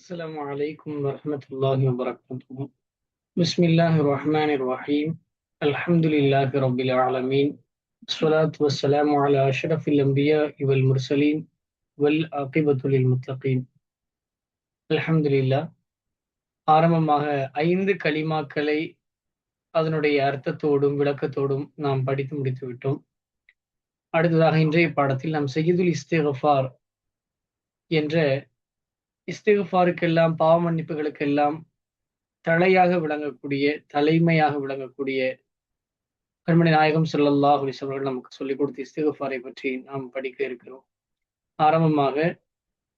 السلام عليكم ورحمة الله وبركاته. بسم الله الرحمن الرحيم. الحمد لله رب العالمين. الصلاة والسلام على أشرف الأنبياء والمرسلين والعاقبة للمتقين. الحمد لله. ஆரம்பமாக 5 கலிமாக்களை அதனுடைய அர்த்தத்தோடும் விளக்கத்தோடும் நாம் படித்து முடித்து விட்டோம். அடுத்ததாக இன்றைய பாடத்தில் நாம் சய்யிதுல் இஸ்திக்ஃபார் என்ற இஸ்திக்ஃபாருக்கெல்லாம் பாவ மன்னிப்புகளுக்கெல்லாம் தலைமையாக விளங்கக்கூடிய கண்மணி நாயகம் ஸல்லல்லாஹு அலைஹி வஸல்லம் அவர்கள் நமக்கு சொல்லிக் கொடுத்த இஸ்திக்ஃபாரை பற்றி நாம் படிக்க இருக்கிறோம். ஆரம்பமாக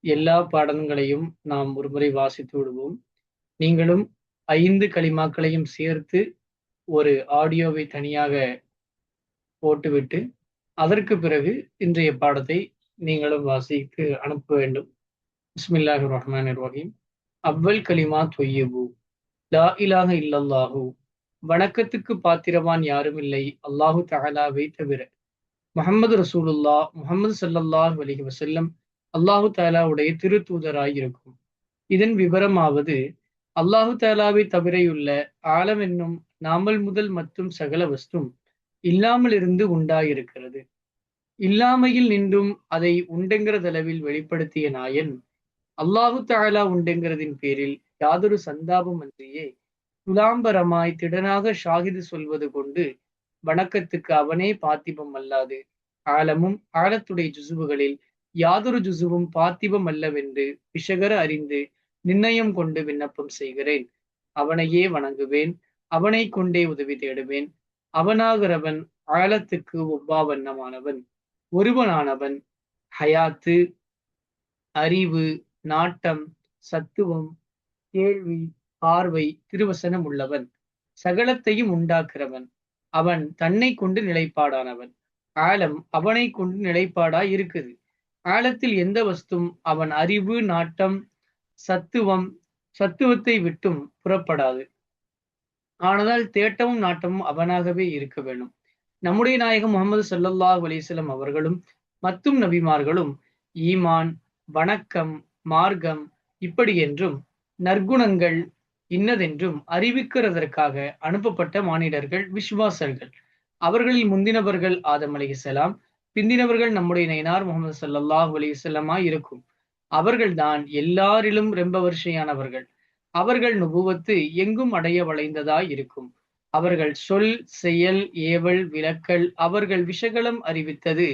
எல்லா பாடங்களையும் நாம் ஒருமுறை வாசித்து விடுவோம். நீங்களும் 5 கலிமாக்களையும் சேர்த்து ஒரு ஆடியோவை தனியாக போட்டுவிட்டு அதற்கு பிறகு இன்றைய பாடத்தை நீங்களும் வாசித்து அனுப்ப வேண்டும். பிஸ்மில்லாஹிர் ரஹ்மானிர் ரஹீம். அவ்வல் கலிமா தொய்யபு லா இலாஹ இல்லல்லாஹு, வணக்கத்துக்கு பாத்திரவான் யாரும் இல்லை அல்லாஹு தஆலாவை தவிர. முஹம்மது ரசூலுல்லாஹ், முஹம்மது ஸல்லல்லாஹு அலைஹி வஸல்லம் அல்லாஹு தஆலாவுடைய திருத்தூதராய் இருக்கும். இதன் விவரமாவது, அல்லாஹு தஆலாவை தவிரையுள்ள ஆலம் என்னும் நாமல் முதல் மற்றும் சகல வஸ்தும் இல்லாமல் இருந்து உண்டாயிருக்கிறது. இல்லாமையில் நின்றும் அதை உண்டெங்கிறதளவில் வெளிப்படுத்திய நாயன் அல்லாஹு தஆலா உண்டெங்கிறதின் பேரில் யாதொரு சந்தாபம் அன்றியே துலாம்பரமாய் திடனாக ஷாஹிது சொல்வது கொண்டு வணக்கத்துக்கு அவனே பாத்திபம் அல்லாது ஆலமும் ஆலத்துடைய ஜுசுவுகளில் யாதொரு ஜுசுவும் பாத்திபம் அல்லவென்று பிஷகர அறிந்து நிர்ணயம் கொண்டு விண்ணப்பம் செய்கிறேன். அவனையே வணங்குவேன், அவனை கொண்டே உதவி தேடுவேன். அவனாகிறவன் ஆழத்துக்கு ஒவ்வாவண்ணமானவன், ஒருவனானவன், ஹயாத்து, அறிவு, நாட்டம், சத்துவம், கேள்வி, பார்வை, திருவசனம் உள்ளவன், சகலத்தையும் உண்டாக்குறவன். அவன் தன்னை கொண்டு நிலைப்பாடானவன். ஆழம் அவனை கொண்டு நிலைப்பாடாய் இருக்குது. ஆழத்தில் எந்த வஸ்தும் அவன் அறிவு, நாட்டம், சத்துவத்தை விட்டும் புறப்படாது. ஆனதால் தேட்டமும் நாட்டமும் அவனாகவே இருக்க வேண்டும். நம்முடைய நாயகம் முஹம்மது ஸல்லல்லாஹு அலைஹி வஸல்லம் அவர்களும் மற்றும் நபிமார்களும் ஈமான், வணக்கம், மார்க்கம் இப்படி என்றும் நற்குணங்கள் இன்னதென்றும் அறிவிக்கிறதற்காக அனுப்பப்பட்ட மானிடர்கள், விசுவாசர்கள். அவர்களில் முந்தினவர்கள் ஆதம் அலைஹிஸ்ஸலாம், பிந்தினவர்கள் நம்முடைய நயினார் முஹம்மது ஸல்லல்லாஹு அலைஹி வஸல்லமாய் இருக்கும். அவர்கள்தான் எல்லாரிலும் ரொம்ப வரிசையானவர்கள். அவர்கள் நுபுவத்து எங்கும் அடைய வளைந்ததாய் இருக்கும். அவர்கள் சொல், செயல், ஏவல், விலக்கல், அவர்கள் விஷகலம் அறிவித்தது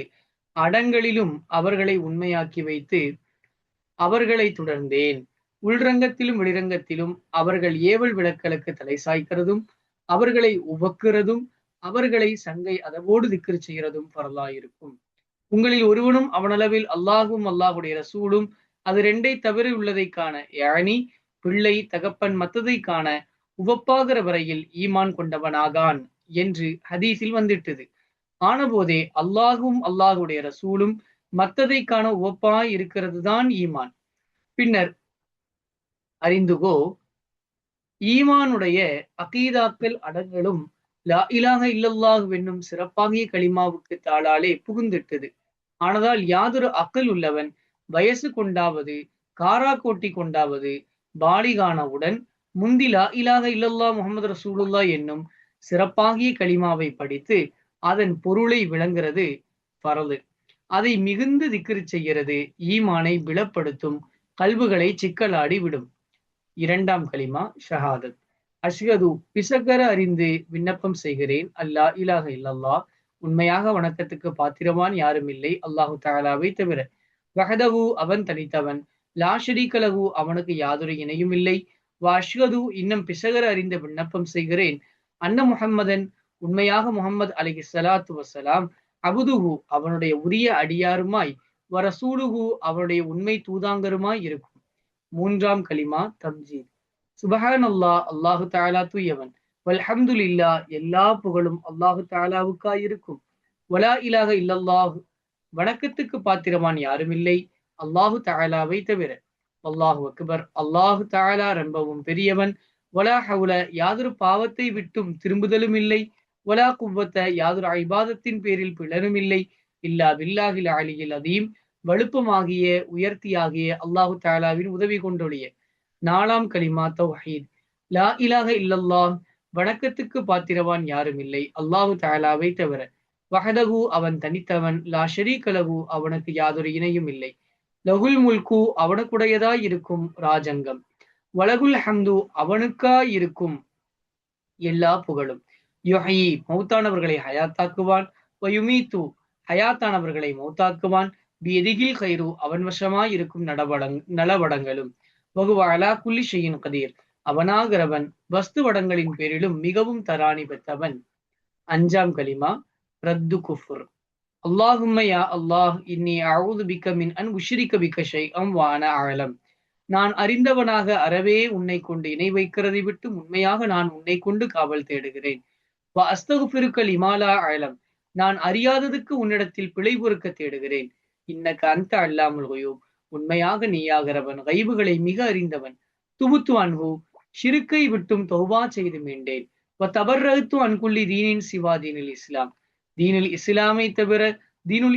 அடங்களிலும் அவர்களை உண்மையாக்கி வைத்து அவர்களை தொடர்ந்தேன். உள்ரங்கத்திலும் வெளிரங்கத்திலும் அவர்கள் ஏவல் விலக்கலுக்கு தலை சாய்க்கிறதும் அவர்களை உவக்கிறதும் அவர்களை சங்கை அதவோடு திக்ர் செய்கிறதும் பரலாயிருக்கும். உங்களில் ஒருவனும் அவனளவில் அல்லாஹும் அல்லாஹுடைய ரசூலும் அது ரெண்டை தவிர உள்ளதை காண, யானி பிள்ளை, தகப்பன் மத்ததை காண உவப்பாகிற வரையில் ஈமான் கொண்டவனாகான் என்று ஹதீஸில் வந்துட்டது. ஆனபோதே அல்லாஹும் அல்லாஹுடைய ரசூலும் மத்ததை காண உவப்பாய் இருக்கிறது தான் ஈமான். பின்னர் அறிந்துகோ, ஈமானுடைய அகீதாக்கள் அடங்களும் லா இலாஹ இல்லல்லாஹு என்னும் சிறப்பாகிய கலிமாவுக்கு தாளாலே புகுந்திட்டது. ஆனதால் யாதொரு அக்கல் உள்ளவன் வயசு கொண்டாவது, காரா கோட்டி கொண்டாவது, பாலிகானவுடன் முந்தி லா இலாஹ இல்லல்லாஹ் முஹம்மது ரசூலுல்லாஹ் என்னும் சிறப்பாகிய கலிமாவை படித்து அதன் பொருளை விளங்குறது பரது. அதை மிகுந்து திக்ர் செய்கிறது ஈமானை பிளப்படுத்தும், கல்புகளை சிக்கலாடி விடும். 2ஆம் கலிமா ஷஹாதத். அஷ்ஹது, பிசகர அறிந்து விண்ணப்பம் செய்கிறேன், அல்லா இலாஹ இல்லல்லாஹ், உண்மையாக வணக்கத்துக்கு பாத்திரவான் யாரும் இல்லை அல்லாஹு தஆலாவை தவிர. வஹதஹு, அவன் தனித்தவன். லா ஷரீக லஹு, அவனுக்கு யாதொரு இணையும் இல்லை. வஅஷ்ஹது, இன்னும் பிசகர அறிந்து விண்ணப்பம் செய்கிறேன், அன்ன முஹம்மதன், உண்மையாக முஹம்மது அலைஹிஸ்ஸலாத்து வஸ்ஸலாம், அபுதுஹு, அவனுடைய உரிய அடியாருமாய், வரசூலுஹு, அவனுடைய உண்மை தூதாங்கருமாய் இருக்கும். 3ஆம் கலிமா தம்ஜீத். சுபஹானல்லாஹ், அல்லாஹு தஆலா தூயவன். வல்ஹம்துலில்லாஹ், எல்லா புகழும் அல்லாஹு தஆலாவுக்காய் இருக்கும். வலா இலாஹ இல்லல்லாஹ், வணக்கத்துக்கு பாத்திரவான் யாரும் இல்லை அல்லாஹு தஆலாவை தவிர. அல்லாஹு அக்பர், அல்லாஹு தஆலா ரொம்பவும் பெரியவன். வலா ஹவுல, யாதொரு பாவத்தை விட்டும் திரும்புதலும் இல்லை. வலா குவ்வத்த, யாதொரு இபாதத்தின் பேரில் பிளனும் இல்லை. இல்லா பில்லாஹில் அலியில் அதீம், வலுப்பமாகிய உயர்த்தியாகிய அல்லாஹு தஆலாவின் உதவி கொண்டொழிய. 4ஆம் கலிமா தௌஹீத். லா இலாஹ இல்லல்லாஹ், வணக்கத்துக்கு பாத்திரவான் யாரும் இல்லை அல்லாஹு தஆலாவை தவிர. வஹதஹு, அவன் தனித்தவன். லா ஷரீக லஹு, அவனுக்கு யாதொரு இணையும் இல்லை. லகுல் முல்கு, அவனுக்குடையதாய் இருக்கும் ராஜங்கம். வலகுல் ஹம்து, அவனுக்காய் இருக்கும் எல்லா புகழும். யுஹ்யி, மௌத்தானவர்களை ஹயாத்தாக்குவான். வயுமீத்து, ஹயாத்தானவர்களை மௌத்தாக்குவான். பியதிகில் கைரு, அவன் வசமாய் இருக்கும் நலவடங்களும். வகுவ அலா குல்லி ஷையின் கதீர், அவனாகிறவன் வஸ்து வடங்களின் பேரிலும் மிகவும் தராணி பெற்றவன். 5ஆம் கலிமா ரத்து குஃபுர். அல்லாஹும்ம யா அல்லாஹ், இன்னி அஊது பிக்க மின் அன் உஷ்ரிக பிக்க ஷைஅம் வ அன அஅலம். நான் அறிந்தவனாக அறவே உன்னை கொண்டு இணை வைக்கிறதை விட்டு உண்மையாக நான் உன்னை கொண்டு காவல் தேடுகிறேன். வ அஸ்தகுஃபிருக்க லிமா லா அஅலம், நான் அறியாததுக்கு உன்னிடத்தில் பிழை பொறுக்க தேடுகிறேன். இன்னக அன்த அல்லாமுல் குயூப், உண்மையாக நீயாகிறவன் கைபுகளை மிக அறிந்தவன். துபுத்து அன்ஹு, ஷிருக்கை விட்டும் தௌபா செய்து மீண்டேன். வ தபர்ரஅத்து அன் குல்லி தீனின் சிவா தீனில் இஸ்லாம், தீனுல்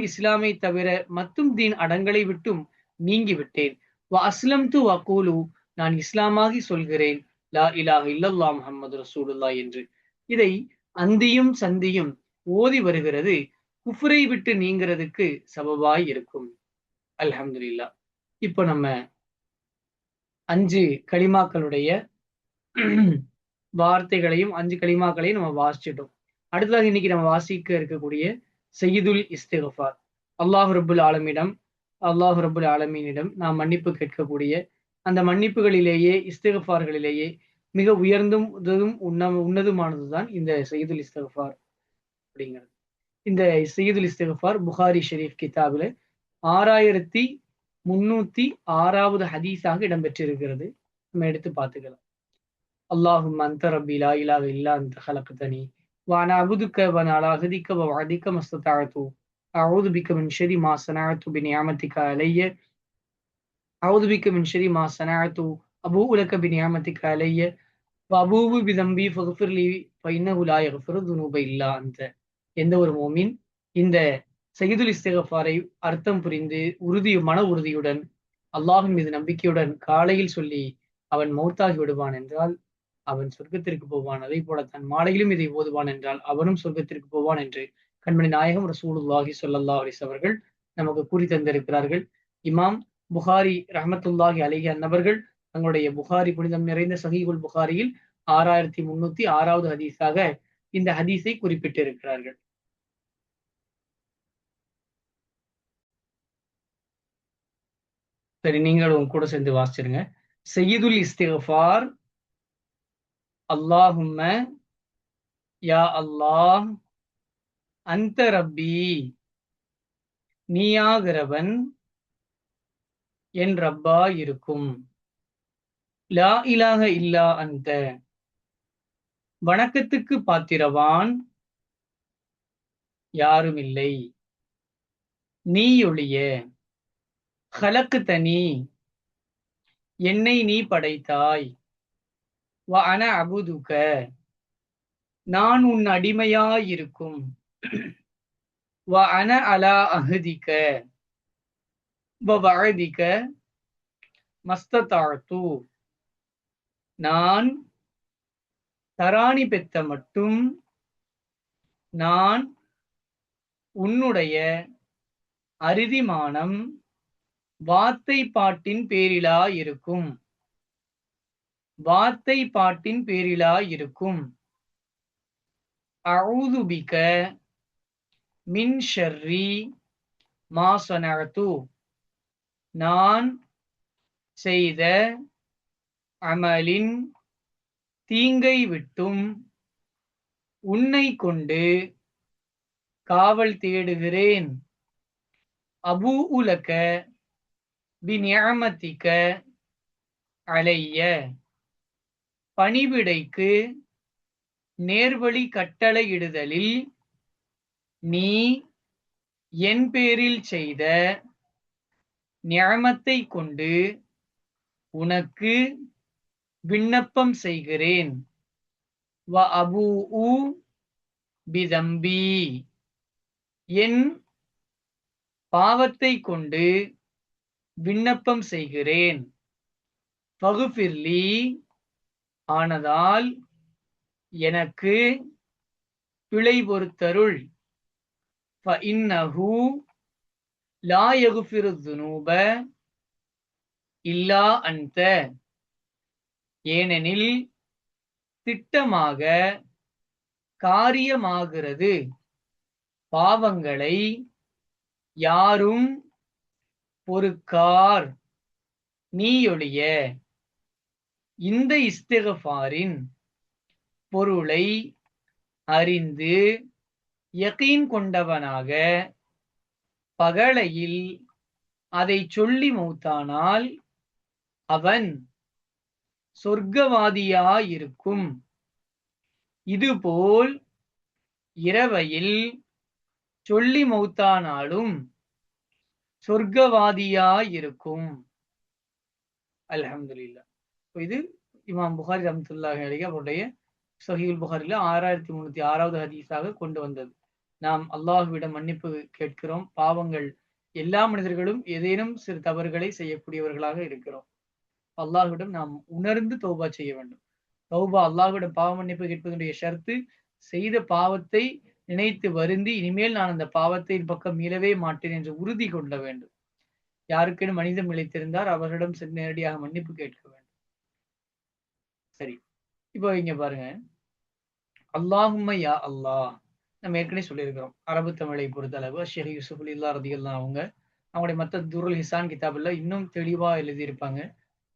இஸ்லாமை தவிர மத்தும் தீன் அடங்களை விட்டும் நீங்கிவிட்டேன். வ அஸ்லம்து வகூலு, நான் இஸ்லாமாகி சொல்கிறேன் லா இலாஹ இல்லல்லாஹ் முஹம்மது ரசூலுல்லாஹ் என்று. இதை அந்தியும் சந்தியும் ஓதி வருகிறது குஃப்ரை விட்டு நீங்கிறதுக்கு சபபாய் இருக்கும். அல்ஹம்துலில்லாஹ். இப்போ நம்ம 5 கலிமாக்களுடைய வார்த்தைகளையும் 5 கலிமாக்களையும் நம்ம வாசிச்சிட்டோம். அடுத்ததாக இன்னைக்கு நம்ம வாசிக்க இருக்கக்கூடிய சையீதுல் இஸ்திக்ஃபார். அல்லாஹ் ரப்புல் ஆலமீனிடம் நாம் மன்னிப்பு கேட்கக்கூடிய அந்த மன்னிப்புகளிலேயே இஸ்திக்ஃபார்களிலேயே மிக உயர்ந்தும் உன்னதமானதுதான் இந்த சையீதுல் இஸ்திக்ஃபார் அப்படிங்கிறது. இந்த சையீதுல் இஸ்திக்ஃபார் புகாரி ஷெரீஃப் கிதாபில் 6306வது ஹதீஸாக இடம்பெற்றிருக்கிறது. நம்ம எடுத்து பார்த்துக்கலாம். அல்லாஹும்ம அன்த ரப்பி லா இலாஹ இல்லா அன்த ஹலக்தனி வ அனா அபுதுக வ அலா அஹ்திக வ வஅதிக மஸ்ததஅது அஊது பிக மின் ஷர்ரி மா ஸனஅது பிநிஅமதிக அலைய அஊது பிக மின் ஷர்ரி மா ஸனஅது அபூஉ லக பிநிஅமதிக அலைய வ அபூஉ பிதம்பி ஃபக்ஃபிர் லி ஃபஇன்னஹு லா யக்ஃபிரு ذுனூப இல்லா அன்த. எந்த ஒரு முஃமின் இந்த சையீதுல் இஸ்திக்ஃபாரை அர்த்தம் புரிந்து மன உறுதியுடன் அல்லாஹ்வின் மீது நம்பிக்கையுடன் காலையில் சொல்லி அவன் மௌத்தாகி விடுவான் என்றால் அவன் சொர்க்கத்திற்கு போவான். அதே போல தன் மாலையிலும் இதை ஓதுவான் என்றால் அவனும் சொர்க்கத்திற்கு போவான் என்று கண்மணி நாயகம் ரசூலுல்லாஹி ஸல்லல்லாஹு அலைஹி அவர்கள் நமக்கு கூறி தந்திருக்கிறார்கள். இமாம் புகாரி ரஹ்மத்துல்லாஹி அலைஹி அன்னவர்கள் தங்களுடைய புகாரி புனிதம் நிறைந்த சஹீஹுல் புகாரியில் 6306வது ஹதீஸாக இந்த ஹதீஸை குறிப்பிட்டிருக்கிறார்கள். சரி, நீங்களும் கூட சேர்ந்து வாசிச்சிருங்க. சையீதுல் இஸ்திக்ஃபார். அல்லாஹும்ம யா அல்லாஹ், அன்த ரப்பி, நீயாகிறவன் என் ரப்பா இருக்கும். லா இலாஹ இல்லா அன்த, வணக்கத்துக்கு பாத்திரவான் யாரும் இல்லை நீயொழிய. ஹலக்தனி, என்னை நீ படைத்தாய். வ அன அபுதுக, நான் உன் அடிமையாயிருக்கும். வ அன அலா அஹ்திக வ வஅதிக மஸ்ததஅது, நான் தராணி பெத்த மட்டும் நான் உன்னுடைய அறுதிமானம் வார்த்தை பாட்டின் பேரிலாயிருக்கும். அஊது பிக மின் ஷர்ரி மா ஸனஅது, நான் செய்த அமலின் தீங்கை விட்டும் உன்னை கொண்டு காவல் தேடுகிறேன். அபூஉ லக பிநிஅமதிக அலைய, பணிவிடைக்கு நேர்வழி கட்டளையிடுதலில் நீ என் பேரில் செய்த நிஅமத்தை கொண்டு உனக்கு விண்ணப்பம் செய்கிறேன். வ அபூஉ பிதம்பி, என் பாவத்தை கொண்டு விண்ணப்பம் செய்கிறேன். ஃபகுஃபிர்லி, ஆனதால் எனக்கு பிழை பொறுத்தருள். ஃபஇன்னஹு லா யகுஃபிரு ذுனூப இல்லா அன்த, ஏனெனில் திட்டமாக காரியமாகிறது பாவங்களை யாரும் பொறுக்கார் நீயொழிய. இந்த இஸ்திக்ஃபாரின் பொருளை அறிந்து யகீன் கொண்டவனாக பகலையில் அதை சொல்லி மௌத்தானால் அவன் சொர்க்கவாதியாயிருக்கும். இதுபோல் இரவையில் சொல்லி மௌத்தானாலும் சொர்க்கவாதியாயிருக்கும். அல்ஹம்துலில்லாஹ். இது இமாம் புகாரி ரஹ்மத்துல்லாஹி அலைஹி அவருடைய சஹீஹுல் புகாரில 6306வது ஹதீஸாக கொண்டு வந்தது. நாம் அல்லாஹ்விடம் மன்னிப்பு கேட்கிறோம். பாவங்கள், எல்லா மனிதர்களும் ஏதேனும் சிறு தவறுகளை செய்யக்கூடியவர்களாக இருக்கிறோம். அல்லாஹ்விடம் நாம் உணர்ந்து தௌபா செய்ய வேண்டும். தௌபா, அல்லாஹ்விடம் பாவ மன்னிப்பு கேட்பதனுடைய ஷர்த்து, செய்த பாவத்தை நினைத்து வருந்தி இனிமேல் நான் அந்த பாவத்தை பக்கம் மீளவே மாட்டேன் என்று உறுதி கொள்ள வேண்டும். யாருக்கேனும் மனிதம் இழைத்திருந்தார் அவர்களிடம் நேரடியாக மன்னிப்பு கேட்க வேண்டும். சரி, இப்போ இங்க பாருங்க, அல்லாஹும்ம யா அல்லாஹ் நம்ம ஏற்கனவே சொல்லியிருக்கிறோம். அரபு தமிழை பொறுத்தளவு ஷேக் யூசுப் இல்லா ரதியல்லாஹு அவங்களுடைய மற்ற துருல் ஹிசான் கிதாபில் இன்னும் தெளிவா எழுதியிருப்பாங்க.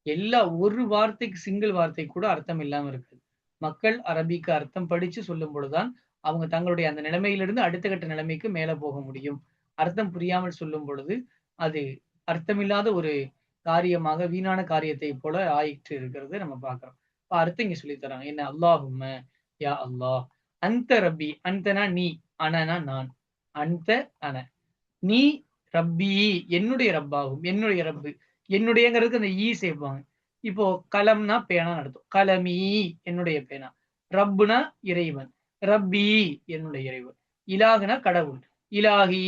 எல்லா ஒரு வார்த்தைக்கு சிங்கிள் வார்த்தை கூட அர்த்தம் இல்லாம இருக்குது. மக்கள் அரபிக்கு அர்த்தம் படிச்சு சொல்லும் பொழுதுதான் அவங்க தங்களுடைய அந்த நிலைமையிலிருந்து அடுத்த கட்ட நிலைமைக்கு மேல போக முடியும். அர்த்தம் புரியாமல் சொல்லும் பொழுது அது அர்த்தமில்லாத ஒரு காரியமாக, வீணான காரியத்தை போல ஆயிட்டு இருக்கிறது நம்ம பார்க்கிறோம். அர்த்தம் இங்க சொல்லி தராங்க. என்ன? அல்லாஹும்ம யா அல்லாஹ், அந்த ரப்பி, அந்தனா நீ, அனனா நான், அந்த அன, நீ ரப்பி என்னுடைய ரப்பாகும், என்னுடைய ரப்பு, என்னுடையங்கிறதுக்கு அந்த ஈ சேர்ப்பாங்க. இப்போ கலம்னா பேனா நடத்தும், கலமி என்னுடைய பேனா, ரப்புனா இறைவன், ரப்பி என்னுடைய இறைவன், இலாகுனா கடவுள், இலாகி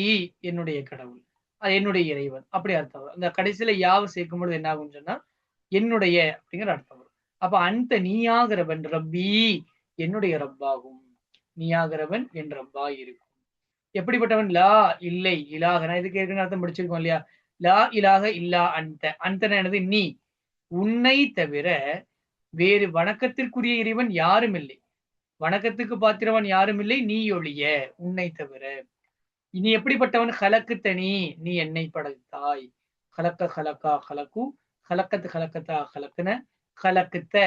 என்னுடைய கடவுள், அது என்னுடைய இறைவன், அப்படி அர்த்தம் வரும். அந்த கடைசியில யாவை சேர்க்கும் பொழுது என்ன ஆகும்னு சொன்னா என்னுடைய அப்படிங்கிற அர்த்தம் வரும். அப்ப அந்த நீயாகிறவன் ரப்பி என்னுடைய ரப்பாகும், நீயாகிறவன் என் ரப்பா இருக்கும். எப்படிப்பட்டவன்? லா இல்லை, இலாக, நான் இதுக்கு ஏற்கனவே அர்த்தம் படிச்சிருக்கோம் இல்லையா? லா இலாக இல்லா அந்த, அந்த என்னது? நீ, உன்னை தவிர வேறு வணக்கத்திற்குரிய இறைவன் யாரும் இல்லை, வணக்கத்துக்கு பாத்திரவன் யாரும் இல்லை நீ ஒழிய, உன்னை தவிர. இனி எப்படிப்பட்டவன்? ஹலக்கு தனி, நீ என்னை படைத்தாய், ஹலக்க ஹலக்கா ஹலக்கு, ஹலக்கத்து ஹலக்கத்தா ஹலக்குன, ஹலக்குத்த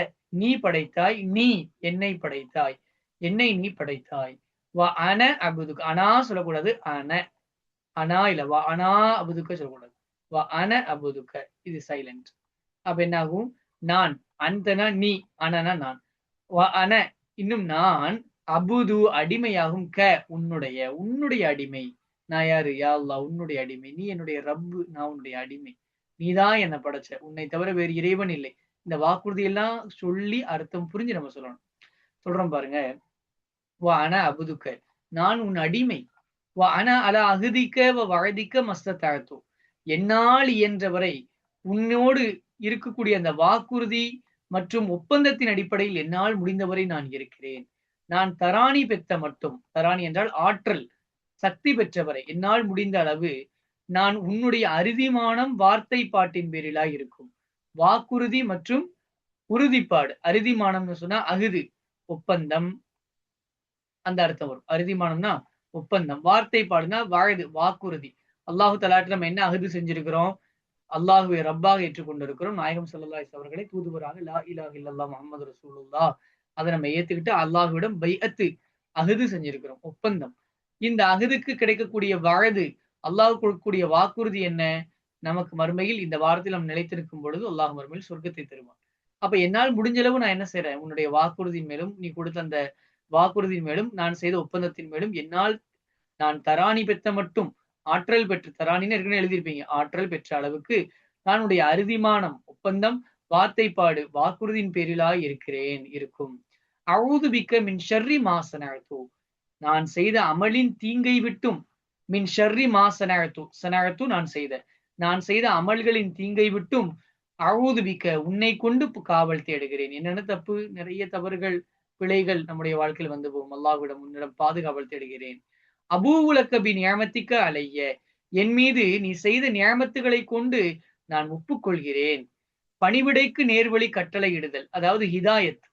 நீ படைத்தாய், நீ என்னை படைத்தாய், என்னை நீ படைத்தாய். வா அன அபுதுக்கு, அனா சொல்லக்கூடாது, அன, அனா இல்ல, வா அனா அபுதுக்க சொல்லக்கூடாது, வா அன அபுதுக்க, இது சைலண்ட். அப்ப என்ன ஆகும்? நான், அந்தனா நீ, அனனா நான், வா அன இன்னும் நான், அபுது அடிமையாகும், க உன்னுடைய, உன்னுடைய அடிமை. நான் யாரு? யா அல்லாஹ் உன்னுடைய அடிமை, நீ என்னுடைய ரப்பு, நான் உன்னுடைய அடிமை, நீதான் என்ன படைச்ச, உன்னை தவிர வேறு இறைவன் இல்லை. இந்த வாக்குறுதி எல்லாம் சொல்லி அர்த்தம் புரிஞ்சு நம்ம சொல்லணும். சொல்றோம் பாருங்க, வா அன அபுதுக்க, நான் உன் அடிமை, வா அன அல அகுதிக்க வழதிக்க மஸ்தத்தாழ்த்தோ, என்னால் இயன்றவரை உன்னோடு இருக்கக்கூடிய அந்த வாக்குறுதி மற்றும் ஒப்பந்தத்தின் அடிப்படையில் என்னால் முடிந்தவரை நான் இருக்கிறேன். நான் தராணி பெற்ற மட்டும், தராணி என்றால் ஆற்றல், சக்தி பெற்றவரை என்னால் முடிந்த அளவு நான் உன்னுடைய அறுதிமானம் வார்த்தை பாட்டின் பேரிலாய் இருக்கும். வாக்குறுதி மற்றும் உறுதிப்பாடு, அறுதிமானம்னு சொன்னா அகுது, ஒப்பந்தம், அந்த அர்த்தம் வரும். அறுதிமானம்னா ஒப்பந்தம், வார்த்தை பாடுனா வாழுது, வாக்குறுதி. அல்லாஹு தஆலாட்ட நம்ம என்ன அகுது செஞ்சிருக்கிறோம்? அல்லாஹுவை ரப்பாக ஏற்றுக்கொண்டிருக்கிறோம். நாயகம் ஸல்லல்லாஹு அலைஹி அவர்களை தூதுவராக, லா இலாஹ இல்லல்லாஹ் முஹம்மது ரசூலுல்லாஹ், அதை நம்ம ஏத்துக்கிட்டு அல்லாஹுவிடம் பைஅத்து, அகுது செஞ்சிருக்கிறோம், ஒப்பந்தம். இந்த அகுதுக்கு கிடைக்கக்கூடிய வாழுது, அல்லாஹ் கொடுக்கக்கூடிய வாக்குறுதி என்ன? நமக்கு மறுமையில் இந்த வாரத்தில் நாம் நிலைத்திருக்கும் பொழுது அல்லாஹ் மறுமையில் சொர்க்கத்தை தருவான். அப்ப என்னால் முடிஞ்ச அளவு நான் என்ன செய்யறேன்? உன்னுடைய வாக்குறுதியின் மேலும், நீ கொடுத்த அந்த வாக்குறுதியின் மேலும், நான் செய்த ஒப்பந்தத்தின் மேலும் என்னால், நான் தராணி பெற்ற மட்டும், ஆற்றல் பெற்று, தராணின்னு ஏற்கனவே எழுதியிருப்பீங்க, ஆற்றல் பெற்ற அளவுக்கு நானுடைய அறுதிமானம், ஒப்பந்தம், வார்த்தைப்பாடு, வாக்குறுதியின் பேரிலாய் இருக்கிறேன், இருக்கும். அஊது பிக்க மின் ஷர்ரி மா ஸனஅது, நான் செய்த அமலின் தீங்கை விட்டும், மின் ஷர்ரி மா ஸனஅது, ஸனஅது நான் செய்த, நான் செய்த அமல்களின் தீங்கை விட்டும், அஊதுபிக்க உன்னை கொண்டு காவல் தேடுகிறேன். என்னென்ன தப்பு, நிறைய தவறுகள், பிழைகள் நம்முடைய வாழ்க்கையில் வந்து போகும். அல்லாஹ்விடம் உன்னிடம் பாதுகாவல் தேடுகிறேன். அபூவுலக்க பி நியமத்திக்க அலைய, என் மீது நீ செய்த நியமத்துகளை கொண்டு நான் ஒப்புக்கொள்கிறேன். பணிவிடைக்கு நேர்வழி கட்டளையிடுதல், அதாவது ஹிதாயத்.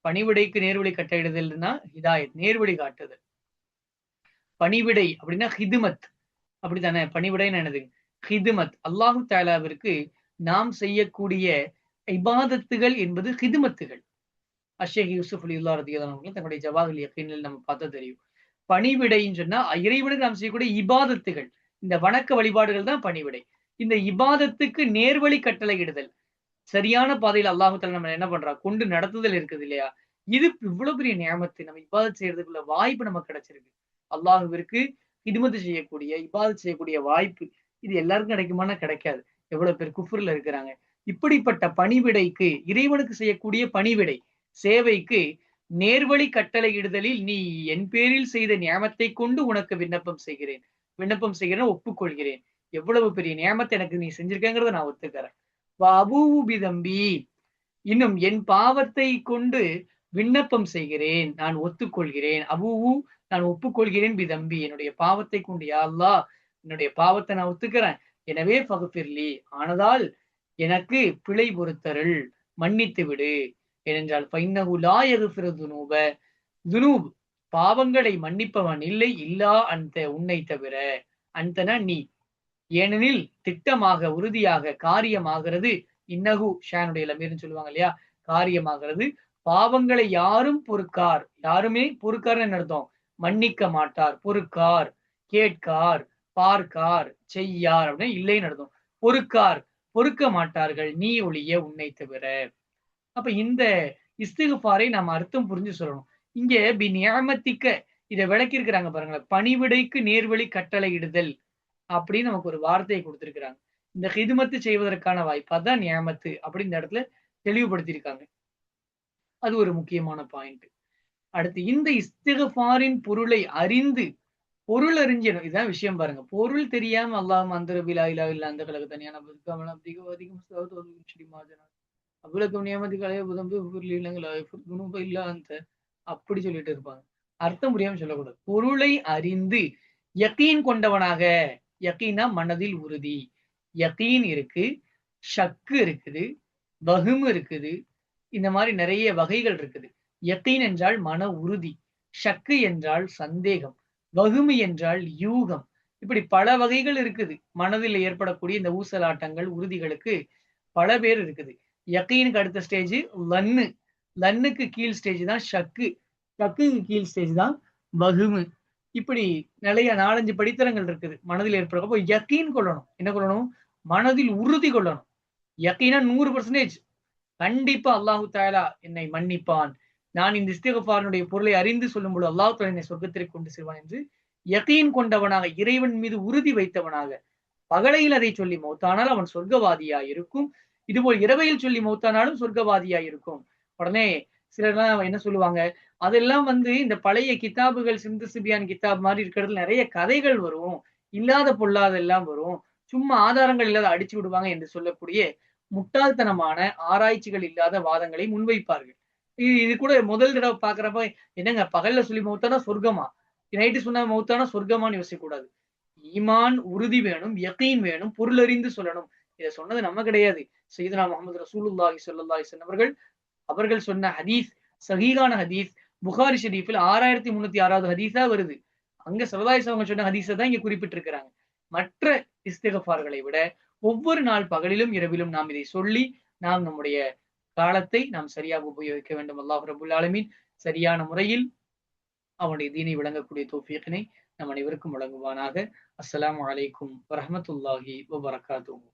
பணிவிடைக்கு நேர்வழி கட்டளையிடுதல்னா ஹிதாயத், நேர்வழி காட்டுதல். பணிவிடை அப்படின்னா ஹிதுமத், அப்படித்தானே? பணிவிடைன்னு என்னது? ஹிதுமத். அல்லாஹு தாலாவிற்கு நாம் செய்யக்கூடிய இபாதத்துகள் என்பது ஹிதுமத்துகள். அஷேக் யூசுப் அலியுல்லா ரதியல்லாஹு அன்ஹு தன்னுடைய ஜவாஹில் யக்கீனில் நம்ம பார்த்தா தெரியும். பணிவிடைன்னு சொன்னா இறைவனுக்கு நாம் செய்யக்கூடிய இபாதத்துகள், இந்த வணக்க வழிபாடுகள் தான் பணிவிடை. இந்த இபாதத்துக்கு நேர்வழி கட்டளையிடுதல், சரியான பாதையில் அல்லாஹு தஆலா நம்ம என்ன பண்றா, கொண்டு நடத்துதல் இருக்குது இல்லையா? இது இவ்வளவு பெரிய நியமத்து. நம்ம இபாதத் செய்யறதுக்குள்ள வாய்ப்பு நமக்கு கிடைச்சிருக்கு. அல்லாஹுவிற்கு ஹிதுமத் செய்யக்கூடிய, இபாதத் செய்யக்கூடிய வாய்ப்பு இது எல்லாருக்கும் கிடைக்குமானா கிடைக்காது. எவ்வளவு பேர் குஃப்ர்ல இருக்கிறாங்க. இப்படிப்பட்ட பணிவிடைக்கு, இறைவனுக்கு செய்யக்கூடிய பணிவிடை சேவைக்கு நேர்வழி கட்டளையிடுதலில் நீ என் பேரில் செய்த நியமத்தை கொண்டு உனக்கு விண்ணப்பம் செய்கிறேன். விண்ணப்பம் செய்கிறேன், ஒப்புக்கொள்கிறேன். எவ்வளவு பெரிய நியமத்தை எனக்கு நீ செஞ்சிருக்கேங்கிறத நான் ஒத்துக்கிறேன். வஅபூஉ பிதம்பி, இன்னும் என் பாவத்தை கொண்டு விண்ணப்பம் செய்கிறேன், நான் ஒத்துக்கொள்கிறேன். அபூஉ, நான் ஒப்புக்கொள்கிறேன், பிதம்பி, என்னுடைய பாவத்தை கொண்டு. யா அல்லாஹ், என்னுடைய பாவத்தை நான் ஒத்துக்கிறேன். எனவே ஃபக்ஃபிர்லி, ஆனதால் எனக்கு பிழை பொறுத்தருள், மன்னித்து விடு. ஏனென்றால் ஃபைன்னஹு லா யக்ஃபிரு துனூப, துனூப் பாவங்களை மன்னிப்பவன் இல்லை, இல்லா அன்த, உன்னை தவிர. அன்தனா நீ. ஏனெனில் திட்டமாக, உறுதியாக, காரியமாகிறது. இன்னஹு ஷானுடைய லமீர்னு சொல்லுவாங்க இல்லையா, காரியமாகிறது. பாவங்களை யாரும் பொறுக்கார், யாருமே பொறுக்கார் அர்த்தம், மன்னிக்க மாட்டார். பொறுக்கார், கேட்கார், பார்க்கார், செய்யார் அப்படின்னு இல்லைன்னு அர்த்தம். பொறுக்கார், பொறுக்க மாட்டார்கள், நீ ஒழிய, உன்னை தவிர. அப்ப இந்த இஸ்திக்ஃபாரை நாம் அர்த்தம் புரிஞ்சு சொல்லணும். இங்க பி நியமத்திக்க இதை விளக்கி இருக்கிறாங்க பாருங்களேன். பணிவிடைக்கு நேர்வழி கட்டளையிடுதல் அப்படின்னு நமக்கு ஒரு வார்த்தையை கொடுத்திருக்கிறாங்க. இந்த ஹிதுமத்து செய்வதற்கான வாய்ப்பு, அதான் நியமத்து அப்படின்னு இந்த இடத்துல தெளிவுபடுத்தியிருக்காங்க. அது ஒரு முக்கியமான பாயிண்ட். அடுத்து, இந்த இஸ்திக்ஃபாரின் பொருளை அறிந்து, பொருள் அறிஞர், இதான் விஷயம் பாருங்க. பொருள் தெரியாம அல்லாஹ் அந்த ரபிலா இலா இல்ல அந்த கலக தனியான அவ்வளவு நியமதிகளே இல்ல அந்த, அப்படி சொல்லிட்டு இருப்பாங்க. அர்த்தம் புரியாம சொல்லக்கூடாது. பொருளை அறிந்து யகீன் கொண்டவனாக, யகீனா மனதில் உறுதி, யகீன் இருக்கு, ஷக்கு இருக்குது, வஹ்ம் இருக்குது, இந்த மாதிரி நிறைய வகைகள் இருக்குது. யகீன் என்றால் மன உறுதி, ஷக்கு என்றால் சந்தேகம், வஹ்ம் என்றால் யூகம். இப்படி பல வகைகள் இருக்குது. மனதில் ஏற்படக்கூடிய இந்த ஊசலாட்டங்கள், உறுதிகளுக்கு பல பேர் இருக்குது. யகீனுக்கு அடுத்த ஸ்டேஜ் லன்னு, லன்னுக்கு கீழ் ஸ்டேஜ் தான் ஷக்கு, ஷக்குக்கு கீழ் ஸ்டேஜ் தான் வஹ்ம். இப்படி நிறைய 4-5 படித்தரங்கள் இருக்குது மனதில் ஏற்படுறப்போ. யகீன் கொள்ளணும். என்ன கொள்ளணும்? மனதில் உறுதி கொள்ளணும். யகீனா 100% கண்டிப்பா அல்லாஹு தஆலா என்னை மன்னிப்பான், நான் இந்த இஸ்திக்ஃபாரினுடைய பொருளை அறிந்து சொல்லும் பொழுது அல்லாஹ் தஆலா என்னை சொர்க்கத்திற்கு கொண்டு செல்வான் என்று யகீன் கொண்டவனாக, இறைவன் மீது உறுதி வைத்தவனாக, பகலையில் அதை சொல்லி மௌத்தானால் அவன் சொர்க்கவாதியா இருக்கும். இதுபோல் இரவையில் சொல்லி மௌத்தானாலும் சொர்க்கவாதியா இருக்கும். உடனே சிலர்லாம் என்ன சொல்லுவாங்க, அதெல்லாம் இந்த பழைய கிதாபுகள், சிந்து சிபியான் கிதாப் மாதிரி இருக்கிறதுல நிறைய கதைகள் வரும், இல்லாத பொல்லாதெல்லாம் வரும், சும்மா ஆதாரங்கள் இல்லாத அடிச்சு விடுவாங்க என்று சொல்லக்கூடிய முட்டாள்தனமான, ஆராய்ச்சிகள் இல்லாத வாதங்களை முன்வைப்பார்கள். இது கூட முதல் தடவை பாக்குறப்ப, என்னங்க பகல்ல சொல்லி மௌத்தானா சொர்க்கமா, நைட்டு சொன்னா மௌத்தானா சொர்க்கமான்னு யோசிக்க கூடாது. ஈமான் உறுதி வேணும், யகீன் வேணும், பொருளறிந்து சொல்லணும். இதை சொன்னது நம்ம கிடையாது, சய்யிதுனா முஹம்மது ரசூலுல்லாஹி ஸல்லல்லாஹு அலைஹி வஸல்லம் அவர்கள் சொன்ன ஹதீஸ், சஹீஹான ஹதீஸ், புகாரி ஷரீஃபில் 6306வது ஹதீஸா வருது. அங்க ஸல்லல்லாஹு அலைஹி வஸல்லம் சொன்ன ஹதீஸை தான் இங்க குறிப்பிட்டிருக்கிறாங்க. மற்ற இஸ்திக்ஃபார்களை விட ஒவ்வொரு நாள் பகலிலும் இரவிலும் நாம் இதை சொல்லி, நாம் நம்முடைய காலத்தை நாம் சரியாக உபயோகிக்க வேண்டும். அல்லாஹ் ரப்பல் ஆலமீன் சரியான முறையில் அவனுடைய தீனை விளங்கக்கூடிய தௌஃபீக்கினை நம் அனைவருக்கும் வழங்குவானாக. அஸ்ஸலாமு அலைக்கும் வரஹ்மத்துல்லாஹி வபரகாத்துஹு.